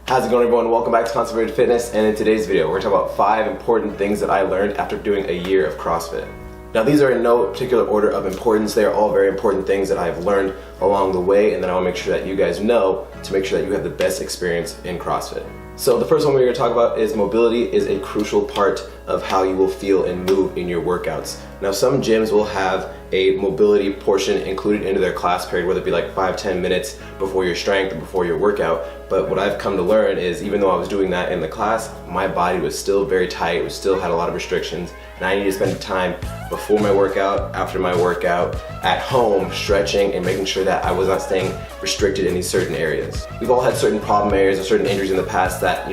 How's it going, everyone? Welcome back to ConstantlyVariedFitness, and in today's video we're going to talk about 5 important things that I learned after doing a year of CrossFit. Now, these are in no particular order of importance. They are all very important things that I've learned along the way, and then I want to make sure that you guys know to make sure that you have the best experience in CrossFit. So the first one we're going to talk about is mobility is a crucial part of how you will feel and move in your workouts. Now, some gyms will have a mobility portion included into their class period, whether it be like 5-10 minutes before your strength or before your workout. But what I've come to learn is even though I was doing that in the class, my body was still very tight, it still had a lot of restrictions, and I needed to spend time before my workout, after my workout, at home, stretching and making sure that I was not staying restricted in these certain areas. We've all had certain problem areas or certain injuries in the past that,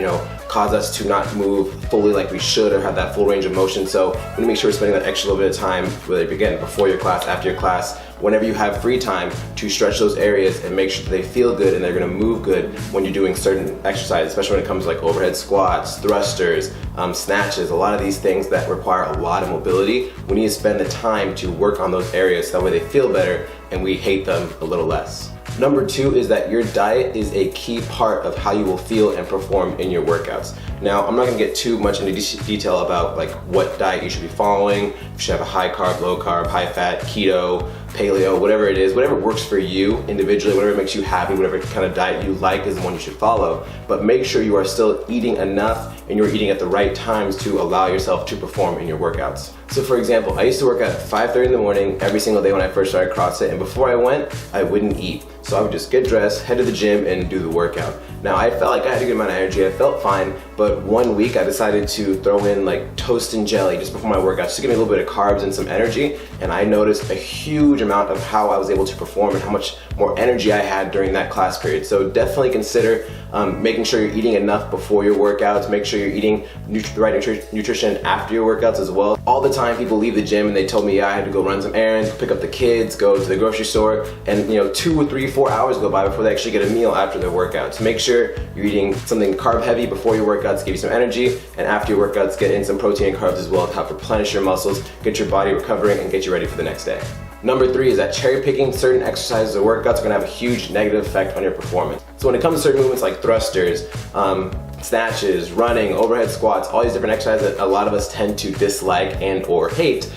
cause us to not move fully like we should or have that full range of motion. So we need to make sure we're spending that extra little bit of time, whether it again before your class, after your class, whenever you have free time, to stretch those areas and make sure that they feel good and they're going to move good when you're doing certain exercises, especially when it comes to like overhead squats, thrusters, snatches, a lot of these things that require a lot of mobility. We need to spend the time to work on those areas so that way they feel better and we hate them a little less. Number 2 is that your diet is a key part of how you will feel and perform in your workouts. Now, I'm not going to get too much into detail about like what diet you should be following. You should have a high carb, low carb, high fat, keto, paleo, whatever it is, whatever works for you individually, whatever makes you happy, whatever kind of diet you like is the one you should follow. But make sure you are still eating enough and you're eating at the right times to allow yourself to perform in your workouts. So for example, I used to work at 5:30 in the morning every single day when I first started CrossFit, and before I went, I wouldn't eat. So I would just get dressed, head to the gym, and do the workout. Now, I felt like I had a good amount of energy, I felt fine, but one week I decided to throw in like toast and jelly just before my workout, just to give me a little bit of carbs and some energy, and I noticed a huge amount of how I was able to perform and how much more energy I had during that class period. So definitely consider making sure you're eating enough before your workouts, make sure you're eating the right nutrition after your workouts as well. All the time people leave the gym and they told me, yeah, I had to go run some errands, pick up the kids, go to the grocery store, and 2 or 3 or 4 hours go by before they actually get a meal after their workouts. Make sure you're eating something carb heavy before your workouts, give you some energy, and after your workouts, get in some protein and carbs as well to help replenish your muscles, get your body recovering, and get you ready for the next day. Number 3 is that cherry picking certain exercises or workouts are going to have a huge negative effect on your performance. So when it comes to certain movements like thrusters, snatches, running, overhead squats, all these different exercises that a lot of us tend to dislike and or hate,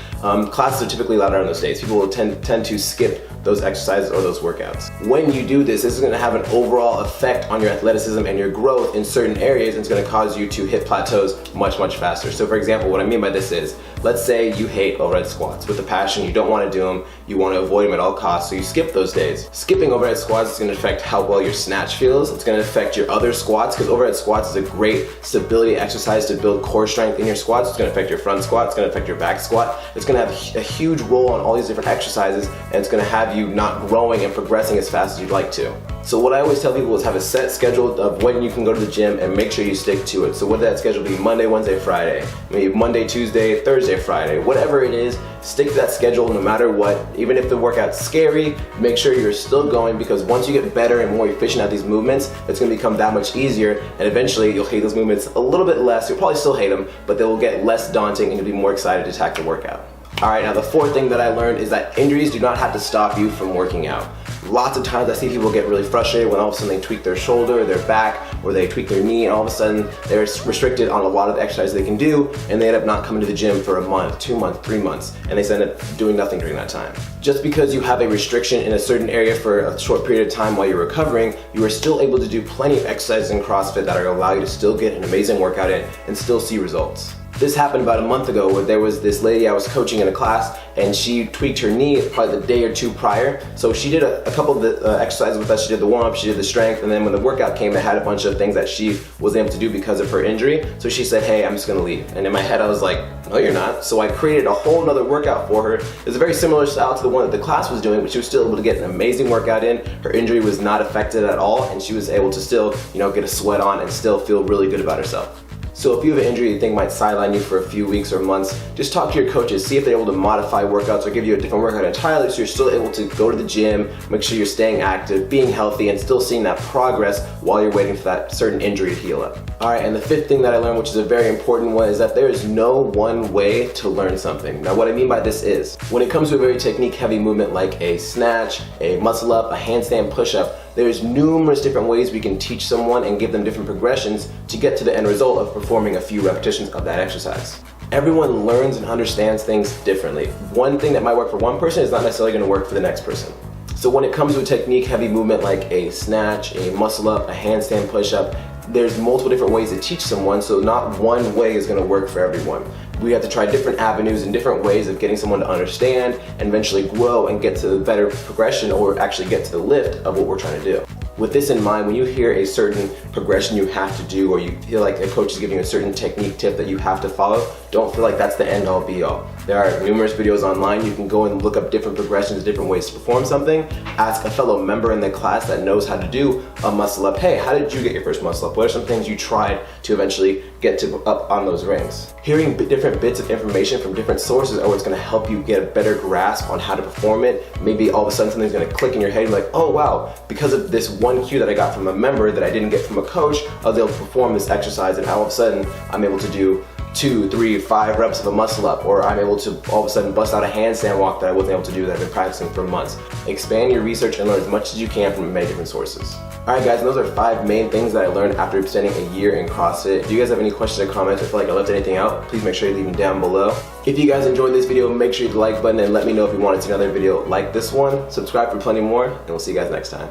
classes are typically louder on those days. People will tend to skip those exercises or those workouts. When you do this, this is going to have an overall effect on your athleticism and your growth in certain areas, and it's going to cause you to hit plateaus much faster. So for example, what I mean by this is, let's say you hate overhead squats with a passion, you don't want to do them, you want to avoid them at all costs, so you skip those days. Skipping overhead squats is going to affect how well your snatch feels. It's going to affect your other squats, because overhead squats is a great stability exercise to build core strength in your squats. It's going to affect your front squat, it's going to affect your back squat. It's going to have a huge role on all these different exercises, and it's going to have you not growing and progressing as fast as you'd like to. So what I always tell people is have a set schedule of when you can go to the gym and make sure you stick to it. So whether that schedule be Monday, Wednesday, Friday, maybe Monday, Tuesday, Thursday, Friday, whatever it is, stick to that schedule no matter what. Even if the workout's scary, make sure you're still going, because once you get better and more efficient at these movements, it's going to become that much easier, and eventually you'll hate those movements a little bit less. You'll probably still hate them, but they will get less daunting and you'll be more excited to attack the workout. Alright, now the 4th thing that I learned is that injuries do not have to stop you from working out. Lots of times I see people get really frustrated when all of a sudden they tweak their shoulder or their back, or they tweak their knee, and all of a sudden they're restricted on a lot of the exercises they can do, and they end up not coming to the gym for a month, 2 months, 3 months, and they end up doing nothing during that time. Just because you have a restriction in a certain area for a short period of time while you're recovering, you are still able to do plenty of exercises in CrossFit that are going to allow you to still get an amazing workout in and still see results. This happened about a month ago where there was this lady I was coaching in a class, and she tweaked her knee probably the day or 2 prior. So she did a couple of the exercises with us. She did the warm-up, she did the strength, and then when the workout came, it had a bunch of things that she wasn't able to do because of her injury. So she said, hey, I'm just gonna leave. And in my head I was like, no you're not. So I created a whole nother workout for her. It was a very similar style to the one that the class was doing, but she was still able to get an amazing workout in. Her injury was not affected at all, and she was able to still get a sweat on and still feel really good about herself. So if you have an injury you think might sideline you for a few weeks or months, just talk to your coaches, see if they're able to modify workouts or give you a different workout entirely so you're still able to go to the gym, make sure you're staying active, being healthy, and still seeing that progress while you're waiting for that certain injury to heal up. Alright, and the 5th thing that I learned, which is a very important one, is that there is no one way to learn something. Now what I mean by this is, when it comes to a very technique heavy movement like a snatch, a muscle up, a handstand push up, There's numerous different ways we can teach someone and give them different progressions to get to the end result of performing a few repetitions of that exercise. Everyone learns and understands things differently. One thing that might work for one person is not necessarily going to work for the next person. So when it comes to a technique heavy movement like a snatch, a muscle up, a handstand push-up, there's multiple different ways to teach someone, so not one way is going to work for everyone. We have to try different avenues and different ways of getting someone to understand and eventually grow and get to the better progression, or actually get to the lift of what we're trying to do. With this in mind, when you hear a certain progression you have to do, or you feel like a coach is giving you a certain technique tip that you have to follow, don't feel like that's the end all be all. There are numerous videos online. You can go and look up different progressions, different ways to perform something. Ask a fellow member in the class that knows how to do a muscle up. Hey, how did you get your first muscle up? What are some things you tried to eventually get to up on those rings? Hearing different bits of information from different sources are what's going to help you get a better grasp on how to perform it. Maybe all of a sudden something's going to click in your head, like, oh wow, because of this one cue that I got from a member that I didn't get from a coach, I was able to perform this exercise, and all of a sudden I'm able to do 2, 3, 5 reps of a muscle up, or I'm able to all of a sudden bust out a handstand walk that I wasn't able to do that I've been practicing for months. Expand your research and learn as much as you can from many different sources. Alright guys, and those are 5 main things that I learned after spending a year in CrossFit. If you guys have any questions or comments or feel like I left anything out, please make sure you leave them down below. If you guys enjoyed this video, make sure you hit the like button and let me know if you want to see another video like this one. Subscribe for plenty more, and we'll see you guys next time.